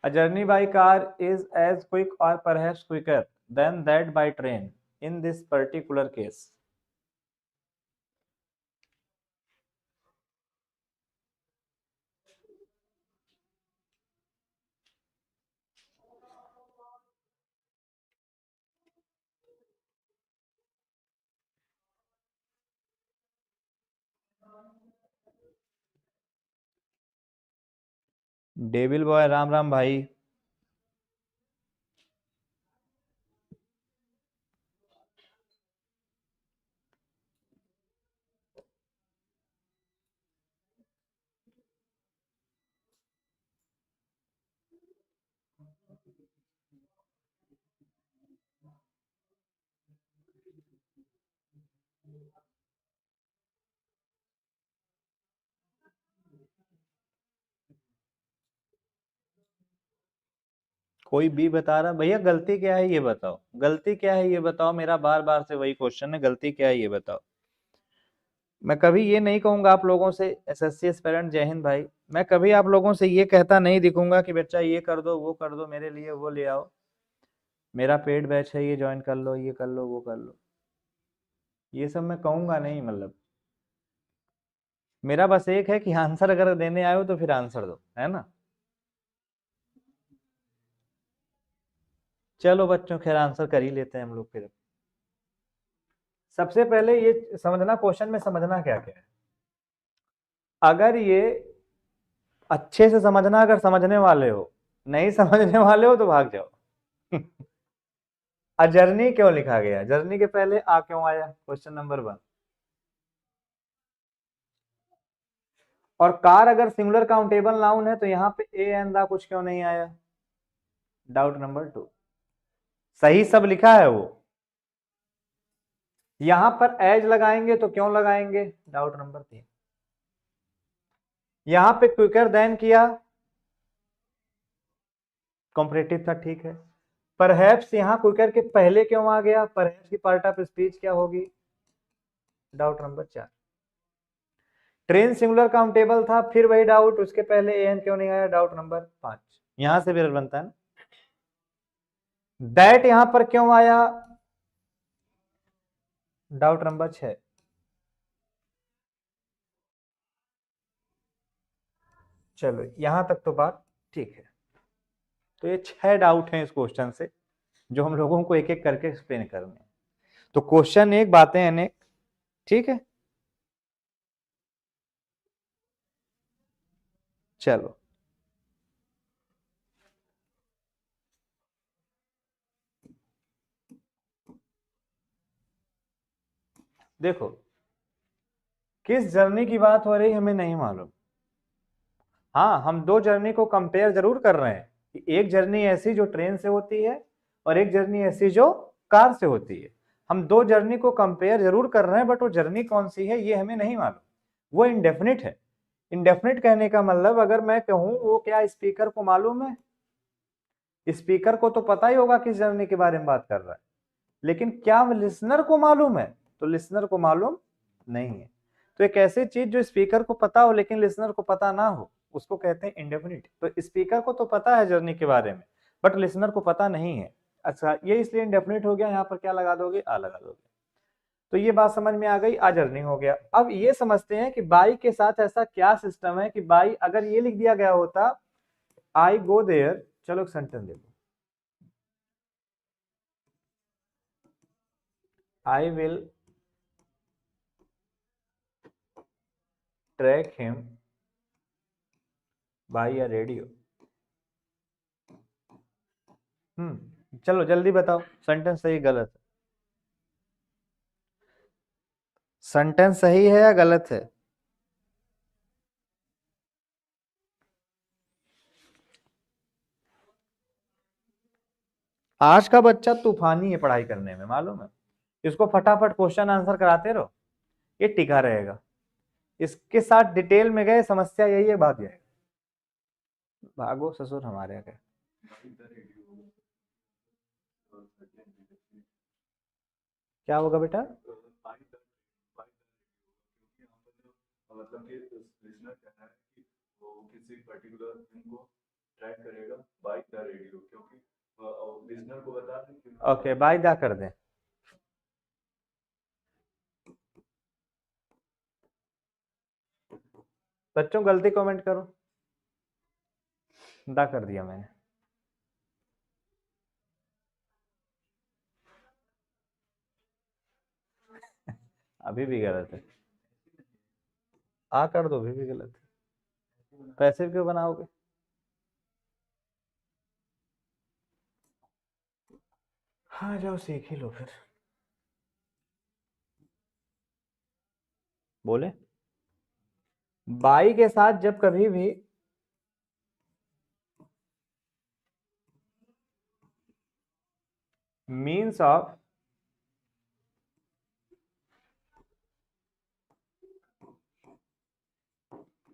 A journey by car is as quick or perhaps quicker than that by train in this particular case. Devil boy, Ram Ram भाई। कोई B बता रहा भैया, गलती क्या है ये बताओ, गलती क्या है ये बताओ, मेरा बार बार से वही क्वेश्चन है, गलती क्या है ये बताओ। मैं कभी ये नहीं कहूंगा आप लोगों से, एसएससी एस्पिरेंट जय हिंद भाई, मैं कभी आप लोगों से ये कहता नहीं दिखूंगा कि बच्चा ये कर दो वो कर दो, मेरे लिए वो ले आओ, मेरा पेड बैच है ये ज्वाइन कर लो, ये कर लो वो कर लो, ये सब मैं कहूंगा नहीं। मतलब मेरा बस एक है कि आंसर अगर देने आए हो तो फिर आंसर दो, है ना। चलो बच्चों, खैर आंसर कर ही लेते हैं हम लोग फिर। सबसे पहले ये समझना, क्वेश्चन में समझना क्या क्या है। अगर ये अच्छे से समझना, अगर समझने वाले हो, नहीं समझने वाले हो तो भाग जाओ। जर्नी क्यों लिखा गया, जर्नी के पहले आ क्यों आया, क्वेश्चन नंबर 1। और कार अगर सिंगुलर काउंटेबल नाउन है तो यहाँ पे ए एंड द कुछ क्यों नहीं आया, डाउट नंबर 2। सही सब लिखा है वो, यहां पर एज लगाएंगे तो क्यों लगाएंगे, डाउट नंबर 3। यहां पे क्विकर देन किया, कॉम्परेटिव था, ठीक है। परहैप्स यहां क्विकर के पहले क्यों आ गया, परहैप्स की पार्ट ऑफ स्पीच क्या होगी, doubt number 4। Train singular countable था, फिर वही डाउट, उसके पहले एन क्यों नहीं आया, डाउट नंबर 5। यहां से फिर बनता है ना। दैट यहां पर क्यों आया, डाउट नंबर 6। चलो यहां तक तो बात ठीक है। तो ये 6 डाउट हैं इस क्वेश्चन से, जो हम लोगों को एक एक करके एक्सप्लेन करने हैं। तो क्वेश्चन एक, बातें अनेक, ठीक है। चलो देखो, किस जर्नी की बात हो रही हमें नहीं मालूम। हाँ, हम दो जर्नी को कंपेयर जरूर कर रहे हैं कि एक जर्नी ऐसी जो ट्रेन से होती है और एक जर्नी ऐसी जो कार से होती है। हम दो जर्नी को कंपेयर जरूर कर रहे हैं, बट वो जर्नी कौन सी है ये हमें नहीं मालूम, वो इंडेफिनिट है। इंडेफिनिट कहने का मतलब, अगर मैं कहूं वो क्या स्पीकर को मालूम है, स्पीकर को तो पता ही होगा किस जर्नी के बारे में बात कर रहा है, लेकिन क्या लिसनर को मालूम है, तो लिसनर को मालूम नहीं है। तो एक ऐसी चीज जो स्पीकर को पता हो लेकिन लिसनर को पता ना हो, उसको कहते हैं इंडेफिनिट। तो स्पीकर को तो पता है जर्नी के बारे में, बट लिसनर को पता नहीं है। अच्छा, ये इसलिए इंडेफिनिट हो गया, यहाँ पर क्या लगा दोगे, आ लगा दोगे। तो ये बात समझ में आ गई, आ जर्नी हो गया। अब ये समझते हैं कि बाई के साथ ऐसा क्या सिस्टम है कि बाई अगर ये लिख दिया गया होता, आई गो देयर, चलो एक सेंटेंस देखो, I will track him by a radio. चलो जल्दी बताओ, सेंटेंस सही गलत है, सेंटेंस सही है या गलत है। आज का बच्चा तूफानी है पढ़ाई करने में, मालूम है। इसको फटाफट क्वेश्चन आंसर कराते रहो, ये टिका रहेगा। इसके साथ डिटेल में गए, समस्या यही है, भाग जाएगा। भागो ससुर हमारे यहाँ। क्या होगा बेटा, मतलब कि लिसनर कहना है कि वो किसी पर्टिकुलर थिंग को ट्रैक करेगा बाइक का रेडियो, क्योंकि लिसनर को बता दें कि ओके बाय दा कर दें। बच्चों गलती कमेंट करो। दा कर दिया मैंने। अभी भी गलत है। आ कर दो, अभी भी गलत है। पैसे क्यों बनाओगे? हाँ जाओ सीख ही लो फिर। बोले बाई के साथ जब कभी भी मीन्स ऑफ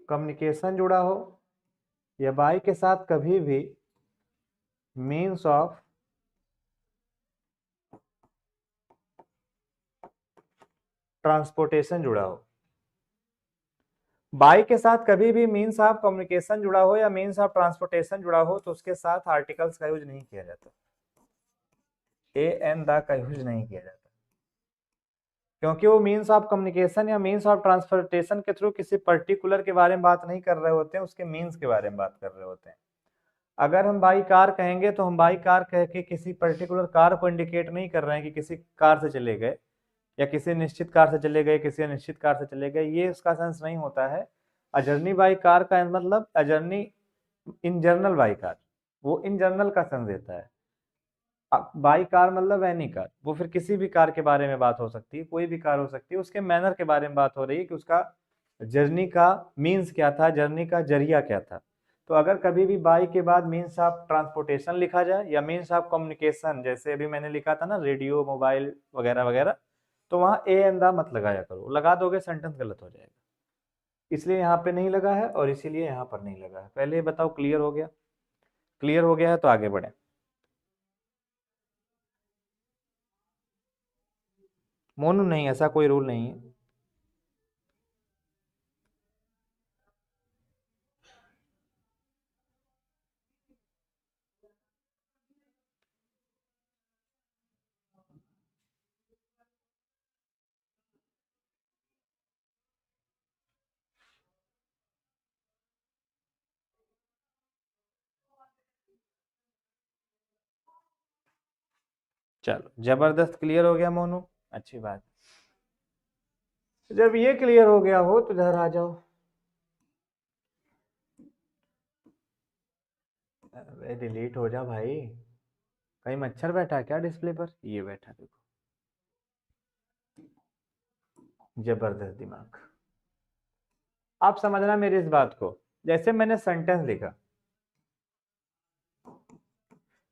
कम्युनिकेशन जुड़ा हो, या बाई के साथ कभी भी मीन्स ऑफ ट्रांसपोर्टेशन जुड़ा हो, बाई के साथ कभी भी मीन्स ऑफ कम्युनिकेशन जुड़ा हो या मीन्स ऑफ ट्रांसपोर्टेशन जुड़ा हो तो उसके साथ आर्टिकल्स का यूज नहीं किया जाता। ए एन द का यूज नहीं किया जाता, क्योंकि वो मीन्स ऑफ कम्युनिकेशन या मीन्स ऑफ ट्रांसपोर्टेशन के थ्रू किसी पर्टिकुलर के बारे में बात नहीं कर रहे होते हैं, उसके मीन्स के बारे में बात कर रहे होते हैं। अगर हम बाई कार कहेंगे तो हम बाई कार कह के किसी पर्टिकुलर कार को इंडिकेट नहीं कर रहे हैं कि किसी कार से चले गए या किसी निश्चित कार से चले गए, किसी अनिश्चित कार से चले गए, ये उसका सेंस नहीं होता है। अजर्नी बाई कार का मतलब अजर्नी इन जनरल बाई कार, वो इन जनरल का सेंस देता है। बाई कार मतलब एनी कार, वो फिर किसी भी कार के बारे में बात हो सकती है, कोई भी कार हो सकती है, उसके मैनर के बारे में बात हो रही है कि उसका जर्नी का मीन्स क्या था, जर्नी का जरिया क्या था। तो अगर कभी भी बाई के बाद मीन्स ऑफ ट्रांसपोर्टेशन लिखा जाए या मीन्स ऑफ कम्युनिकेशन, जैसे अभी मैंने लिखा था ना रेडियो मोबाइल वगैरह वगैरह, तो वहां ए एन दा मत लगाया करो, लगा दोगे सेंटेंस गलत हो जाएगा। इसलिए यहाँ पे नहीं लगा है और इसीलिए यहाँ पर नहीं लगा है। पहले बताओ क्लियर हो गया? क्लियर हो गया है तो आगे बढ़े। मोनू नहीं, ऐसा कोई रूल नहीं है। चलो जबरदस्त क्लियर हो गया मोनू, अच्छी बात। जब ये क्लियर हो गया हो तो इधर आ जाओ। अरे डिलीट हो जा भाई, कहीं मच्छर बैठा है क्या डिस्प्ले पर? ये बैठा देखो, जबरदस्त दिमाग। आप समझना मेरी इस बात को, जैसे मैंने सेंटेंस लिखा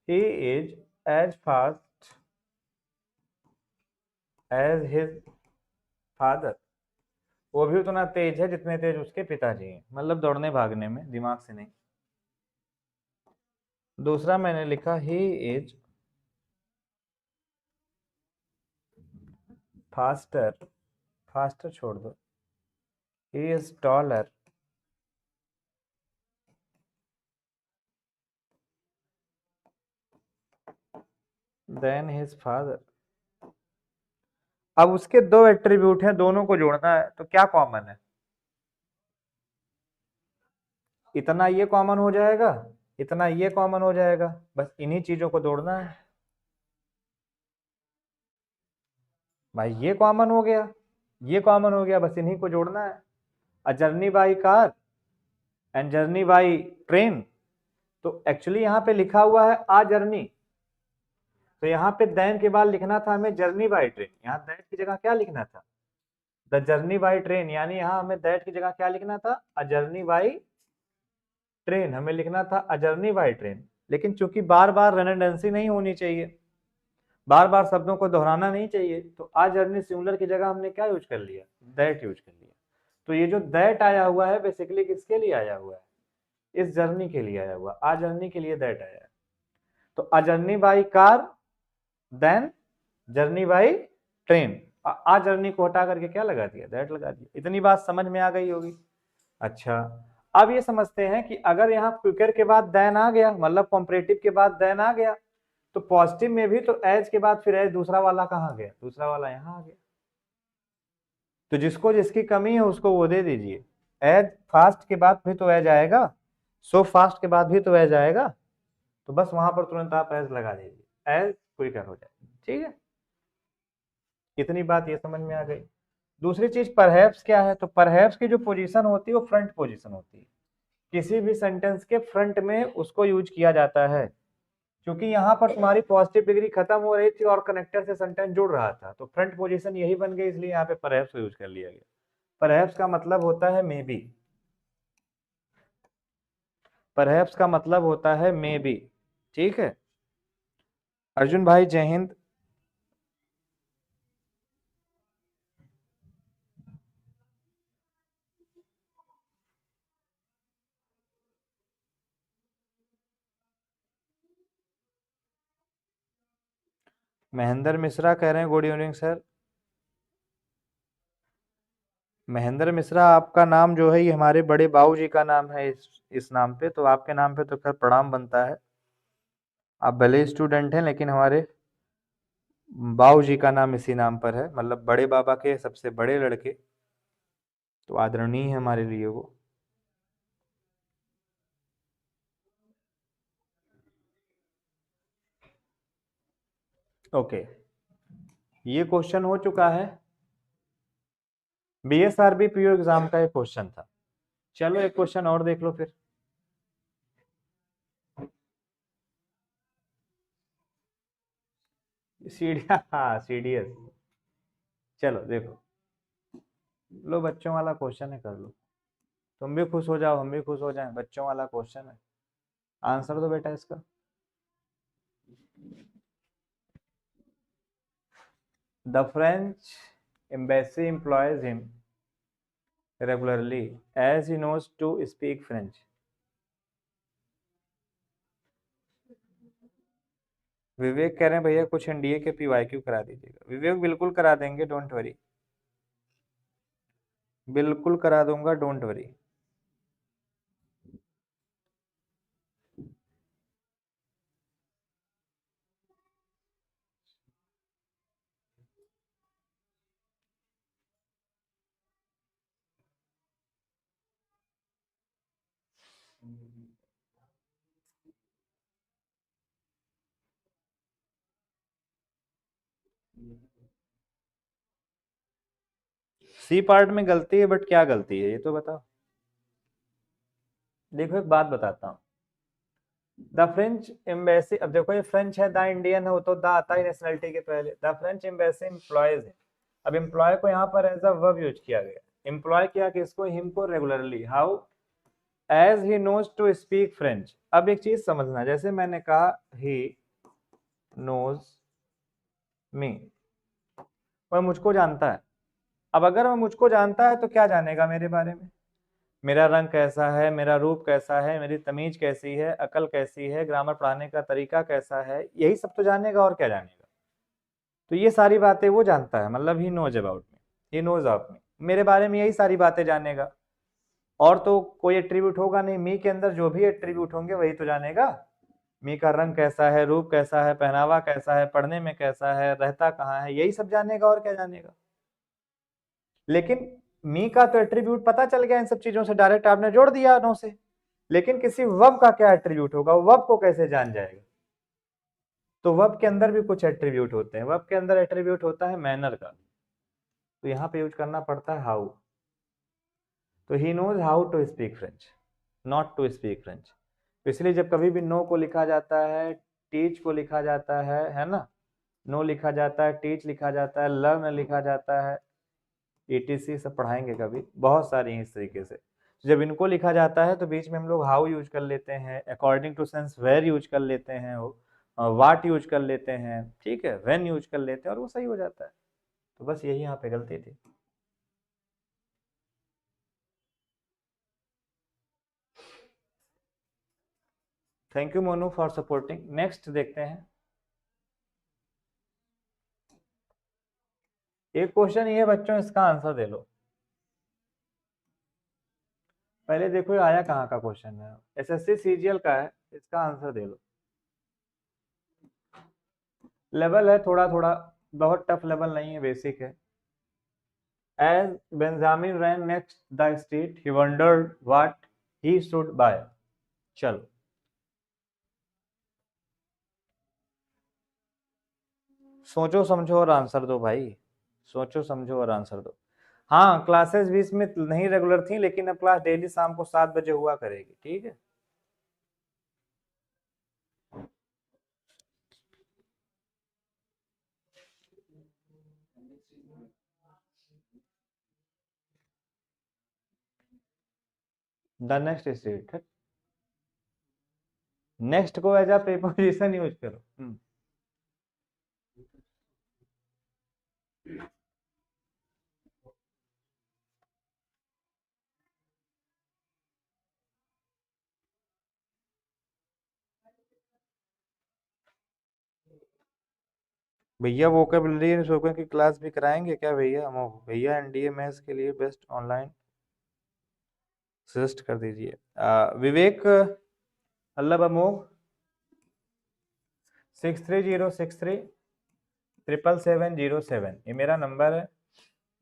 he is as fast as his father, वो भी उतना तेज है जितने तेज उसके पिताजी हैं, मतलब दौड़ने भागने में, दिमाग से नहीं। दूसरा मैंने लिखा ही इज फास्टर, फास्टर छोड़ दो, he is taller than his father. अब उसके दो एट्रीब्यूट हैं, दोनों को जोड़ना है तो क्या कॉमन है? इतना ये कॉमन हो जाएगा, इतना ये कॉमन हो जाएगा, बस इन्हीं चीजों को जोड़ना है। भाई ये कॉमन हो गया, ये कॉमन हो गया, बस इन्हीं को जोड़ना है। अ journey by car and journey by train, तो एक्चुअली यहाँ पे लिखा हुआ है आ जर्नी, तो यहाँ पे दैन के बाद लिखना था हमें जर्नी बाई ट्रेन, यहाँ दैट की जगह क्या लिखना था? द जर्नी बाई ट्रेन, यानी यहाँ हमें दैट की जगह क्या लिखना था? अ जर्नी बाई ट्रेन, हमें लिखना था अ जर्नी बाई ट्रेन। लेकिन चूंकि बार बार रेडंडेंसी नहीं होनी चाहिए, बार बार शब्दों को दोहराना नहीं चाहिए, तो आ जर्नी सिंगुलर की जगह हमने क्या यूज कर लिया? दैट यूज कर लिया। तो ये जो दैट आया हुआ है बेसिकली किसके लिए आया हुआ है? इस जर्नी के लिए आया हुआ, आ जर्नी के लिए दैट आया है। तो a journey by car then journey by train, a journey को हटा करके क्या लगा दिया? दैट लगा दिया। इतनी बात समझ में आ गई होगी। अच्छा अब ये समझते हैं कि अगर यहाँ क्विकर के बाद देन आ गया, मतलब कॉम्परेटिव के बाद देन आ गया, तो पॉजिटिव में भी तो एज के बाद फिर एज दूसरा वाला कहाँ गया, दूसरा वाला यहाँ आ गया। तो जिसको जिसकी कमी है उसको वो दे दीजिए। एज फास्ट के बाद भी तो एज आएगा, सो फास्ट के बाद भी तो एज आएगा, तो बस वहां पर तुरंत आप एज लगा दीजिए, एज क्विकर हो जाए। ठीक है, इतनी बात ये समझ में आ गई। दूसरी चीज परहैप्स क्या है, तो परहैप्स की जो पोजीशन होती है वो फ्रंट पोजीशन होती है, किसी भी सेंटेंस के फ्रंट में उसको यूज किया जाता है। क्योंकि यहाँ पर तुम्हारी पॉजिटिव डिग्री खत्म हो रही थी और कनेक्टर से सेंटेंस जुड़ रहा था, तो फ्रंट पोजीशन यही बन गई, इसलिए यहाँ पे परहैप्स को यूज कर लिया गया। परहैप्स का मतलब होता है मे बी, परहैप्स का मतलब होता है मे बी। ठीक है अर्जुन भाई, जय हिंद। महेंद्र मिश्रा कह रहे हैं good evening sir. Mahendra Mishra, आपका नाम जो है ये हमारे बड़े बाबू जी का नाम है, इस नाम पे, तो आपके नाम पे तो खैर प्रणाम बनता है। आप भले स्टूडेंट हैं लेकिन हमारे बाबू जी का नाम इसी नाम पर है, मतलब बड़े बाबा के सबसे बड़े लड़के, तो आदरणीय है हमारे लिए वो। ओके, ये क्वेश्चन हो चुका है, बीएसआरबी पीओ एग्जाम का एक क्वेश्चन था। चलो एक क्वेश्चन और देख लो फिर। सीढ़िया, हाँ सीडीएस। चलो देखो, लो बच्चों वाला क्वेश्चन है, कर लो, तुम भी खुश हो जाओ हम भी खुश हो जाएं, बच्चों वाला क्वेश्चन है, आंसर दो बेटा इसका। The French embassy employs him regularly as he knows to speak French। विवेक कह रहे हैं भैया कुछ एनडीए के पीवाईक्यू करा दीजिएगा। विवेक बिल्कुल करा देंगे, डोंट वरी, बिल्कुल करा दूंगा, डोंट वरी। सी पार्ट में गलती है, बट क्या गलती है ये तो बताओ। देखो एक बात बताता हूँ, द फ्रेंच एम्बेसी, अब देखो ये फ्रेंच है, द इंडियन है, वो तो द आता ही नेशनलिटी के पहले। द फ्रेंच एम्बेसी एम्प्लॉयज है, अब एम्प्लॉय को यहाँ पर एज अ वर्ब यूज किया गया, एम्प्लॉय किया किसको, हिम को, regularly, how, as he knows to speak French. अब एक चीज समझना, जैसे मैंने कहा ही नोज मी, वह मुझको जानता है। अब अगर वह मुझको जानता है तो क्या जानेगा मेरे बारे में, मेरा रंग कैसा है, मेरा रूप कैसा है, मेरी तमीज कैसी है, अकल कैसी है, ग्रामर पढ़ाने का तरीका कैसा है, यही सब तो जानेगा, और क्या जानेगा। तो ये सारी बातें वो जानता है, मतलब he knows about me, he knows of me, मेरे बारे में यही सारी बातें जानेगा। और तो कोई एट्रीब्यूट होगा नहीं, मी के अंदर जो भी एट्रीब्यूट होंगे वही तो जानेगा। मी का रंग कैसा है, रूप कैसा है, पहनावा कैसा है, पढ़ने में कैसा है, रहता कहाँ है, यही सब जानेगा, और क्या जानेगा। लेकिन मी का तो एट्रीब्यूट पता चल गया इन सब चीजों से, डायरेक्ट आपने जोड़ दिया नो से, लेकिन किसी वर्ब का क्या एट्रीब्यूट होगा, वर्ब को कैसे जान जाएगा। तो वर्ब के अंदर भी कुछ एट्रीब्यूट होते हैं, वर्ब के अंदर एट्रीब्यूट होता है मैनर का, तो यहाँ पे यूज करना पड़ता है हाउ। तो he knows how to speak French, not to speak French. तो इसलिए जब कभी भी नो को लिखा जाता है, टीच को लिखा जाता है ना, नो लिखा जाता है, टीच लिखा जाता है, लर्न लिखा जाता है, ईटीसी सब पढ़ाएंगे कभी, बहुत सारी हैं इस तरीके से। जब इनको लिखा जाता है तो बीच में हम लोग हाउ यूज कर लेते हैं, according to sense where use कर लेते हैं, वाट यूज कर लेते हैं, ठीक है, व्हेन यूज कर लेते हैं, और वो सही हो जाता है। तो बस यही यहाँ पे गलती थी। Thank you Monu for supporting. Next देखते हैं, एक क्वेश्चन ये बच्चों, इसका आंसर दे लो। पहले देखो ये आया कहाँ का क्वेश्चन है, एसएससी सीजीएल का है, इसका आंसर दे लो। लेवल है थोड़ा थोड़ा, बहुत टफ लेवल नहीं है, बेसिक है। As Benjamin ran next the street, he wondered what he stood by. चलो, सोचो समझो और आंसर दो भाई, सोचो समझो और आंसर दो। हाँ, क्लासेस बीच में नहीं रेगुलर थी, लेकिन अब क्लास डेली शाम को 7 बजे हुआ करेगी, ठीक है। द नेक्स्ट स्टेट, नेक्स्ट को एज अ प्रीपोजिशन यूज करो। भैया वोकेबलरी शोकों की क्लास भी कराएंगे क्या भैया? हम भैया एनडीए मैथ्स के लिए बेस्ट ऑनलाइन सजेस्ट कर दीजिए। विवेक अल्लाह अमोघ 6306377707, ये मेरा नंबर है,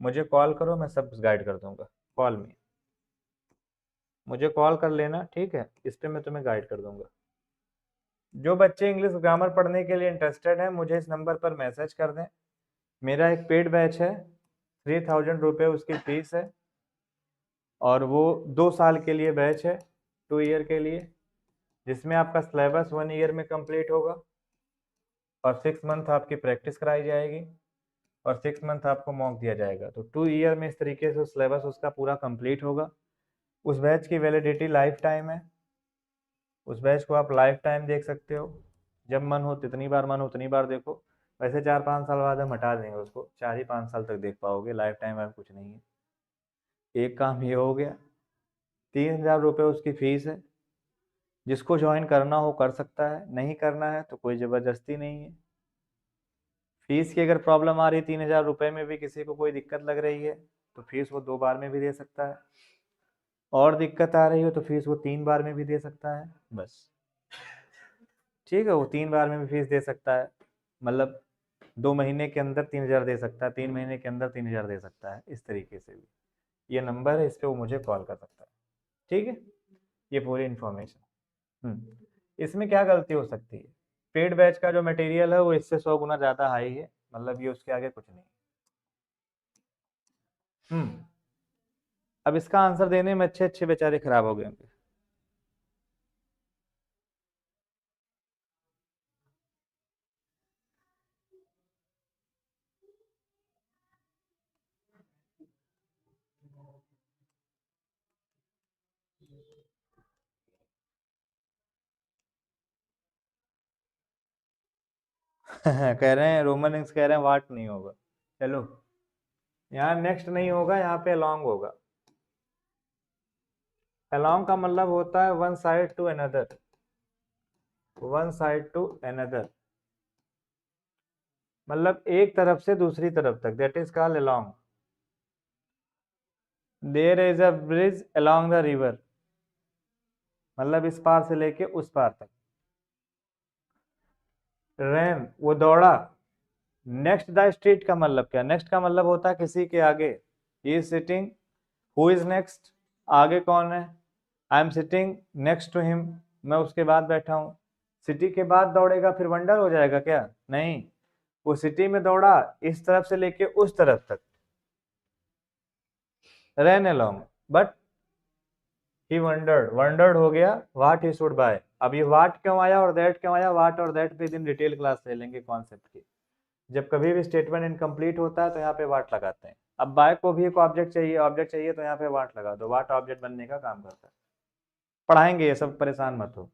मुझे कॉल करो, मैं सब गाइड कर दूंगा। कॉल में मुझे कॉल कर लेना, ठीक है, इस पे मैं तुम्हें गाइड कर दूंगा। जो बच्चे इंग्लिश ग्रामर पढ़ने के लिए इंटरेस्टेड हैं, मुझे इस नंबर पर मैसेज कर दें। मेरा एक पेड बैच है, 3000 रुपये उसकी फीस है, और वो 2 साल के लिए बैच है, 2 ईयर के लिए, जिसमें आपका सिलेबस 1 ईयर में कंप्लीट होगा, और 6 मंथ आपकी प्रैक्टिस कराई जाएगी, और 6 मंथ आपको मॉक दिया जाएगा। तो 2 ईयर में इस तरीके से सिलेबस उसका पूरा कंप्लीट होगा। उस बैच की वैलिडिटी लाइफ टाइम है, उस बैच को आप लाइफ टाइम देख सकते हो, जब मन हो जितनी बार मन हो उतनी बार देखो। वैसे 4-5 साल बाद हम हटा देंगे उसको, 4 ही 5 साल तक देख पाओगे, लाइफ टाइम अब कुछ नहीं है। एक काम ये हो गया, 3000 रुपये उसकी फीस है, जिसको ज्वाइन करना हो कर सकता है, नहीं करना है तो कोई ज़बरदस्ती नहीं है। फीस की अगर प्रॉब्लम आ रही है, 3000 रुपये में भी किसी को कोई दिक्कत लग रही है, तो फीस वो 2 बार में भी दे सकता है, और दिक्कत आ रही हो तो फीस वो 3 बार में भी दे सकता है, बस, ठीक है। वो 3 बार में भी फीस दे सकता है, मतलब 2 महीने के अंदर 3000 दे सकता है, 3 महीने के अंदर 3000 दे सकता है, इस तरीके से भी। ये नंबर है, इस पर वो मुझे कॉल कर सकता है, ठीक है। ये पूरी इन्फॉर्मेशन। इसमें क्या गलती हो सकती है, पेड बैच का जो मटेरियल है वो इससे 100 गुना ज़्यादा हाई है, मतलब ये उसके आगे कुछ नहीं। अब इसका आंसर देने में अच्छे अच्छे बेचारे खराब हो गए होंगे। कह रहे हैं रोमन इंग्स, कह रहे हैं वाट नहीं होगा। चलो, यहाँ नेक्स्ट नहीं होगा, यहाँ पे अलोंग होगा। अलोंग का मतलब होता है one side to another, one side to another, मतलब एक तरफ से दूसरी तरफ तक, that is called along. There is a bridge along the river, मतलब इस पार से लेके उस पार तक। रैन, वो दौड़ा। नेक्स्ट द स्ट्रीट का मतलब क्या, नेक्स्ट का मतलब होता है किसी के आगे। He is sitting, who is next, आगे कौन है, I am sitting next to him, मैं उसके बाद बैठा हूँ। सिटी के बाद दौड़ेगा फिर वंडर हो जाएगा क्या, नहीं, वो सिटी में दौड़ा, इस तरफ से लेके उस तरफ तक, run along, but he wondered, wondered हो गया, वाट ही शुड बाय। अब ये वाट क्यों आया और दैट क्यों आया, वाट और दैट पे दिन डिटेल क्लास ले लेंगे कॉन्सेप्ट की। जब कभी भी स्टेटमेंट इनकम्प्लीट होता है तो यहाँ पे वाट लगाते हैं। अब बाय को भी एक ऑब्जेक्ट चाहिए, ऑब्जेक्ट चाहिए तो यहाँ पे वाट लगा दो, वाट ऑब्जेक्ट बनने का काम करता है। पढ़ाएंगे ये सब, परेशान मत हो।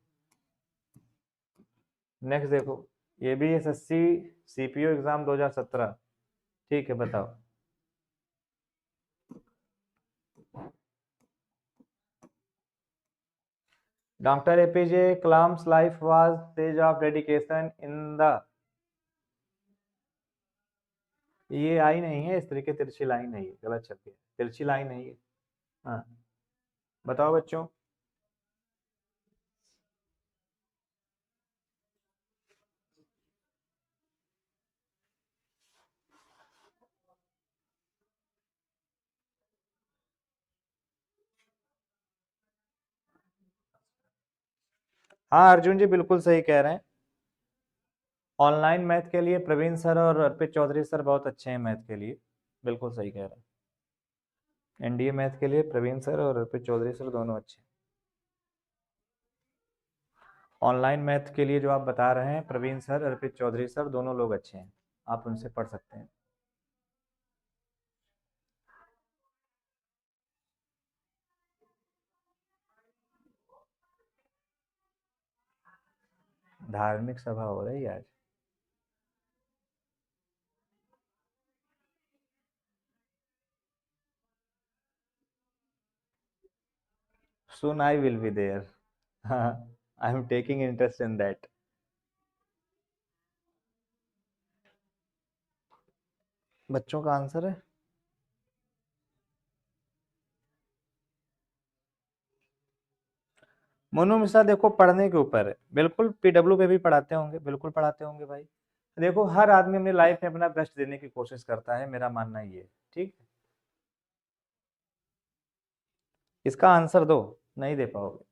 नेक्स्ट देखो, ये भी एसएससी सीपीओ एग्जाम 2017, ठीक है, बताओ। Doctor APJ Kalam's life was stage of dedication in the, ये आई नहीं है इस तरीके, तिरछी लाइन नहीं है, गलत छप गया, तिरछी लाइन नहीं है। हाँ, बताओ बच्चों। हाँ अर्जुन जी बिल्कुल सही कह रहे हैं। ऑनलाइन मैथ के लिए प्रवीण सर और अर्पित चौधरी सर बहुत अच्छे हैं मैथ के लिए, बिल्कुल सही कह रहे हैं। एनडीए मैथ के लिए प्रवीण सर और अर्पित चौधरी सर दोनों अच्छे हैं। ऑनलाइन मैथ के लिए जो आप बता रहे हैं प्रवीण सर अर्पित चौधरी सर दोनों लोग अच्छे हैं, आप उनसे पढ़ सकते हैं। धार्मिक सभा हो रही है आज। Soon I will be there. I am taking interest in that. बच्चों का आंसर है मोनू मिश्रा। देखो पढ़ने के ऊपर है, बिल्कुल पीडब्ल्यू पे भी पढ़ाते होंगे, बिल्कुल पढ़ाते होंगे भाई। देखो हर आदमी अपनी लाइफ में अपना बेस्ट देने की कोशिश करता है, मेरा मानना ये है, ठीक है। इसका आंसर दो, नहीं दे पाओगे।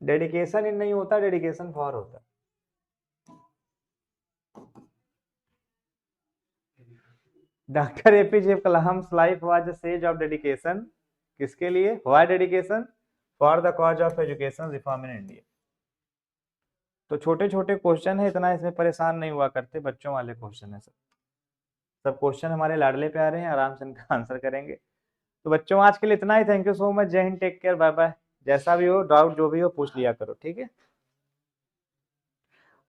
डेडिकेशन इन नहीं होता, डेडिकेशन फॉर होता है। Doctor APJ Kalam life was a sage of dedication. किसके लिए? Why dedication? For the cause of education reform in India. तो छोटे छोटे क्वेश्चन है, इतना इसमें परेशान नहीं हुआ करते, बच्चों वाले क्वेश्चन है सब। सब क्वेश्चन हमारे लाडले पे आ रहे हैं, आराम से इनका आंसर करेंगे। तो बच्चों आज के लिए इतना ही। Thank you so much. जय Hind, take care, bye bye. जैसा भी हो डाउट जो भी हो पूछ लिया करो, ठीक है।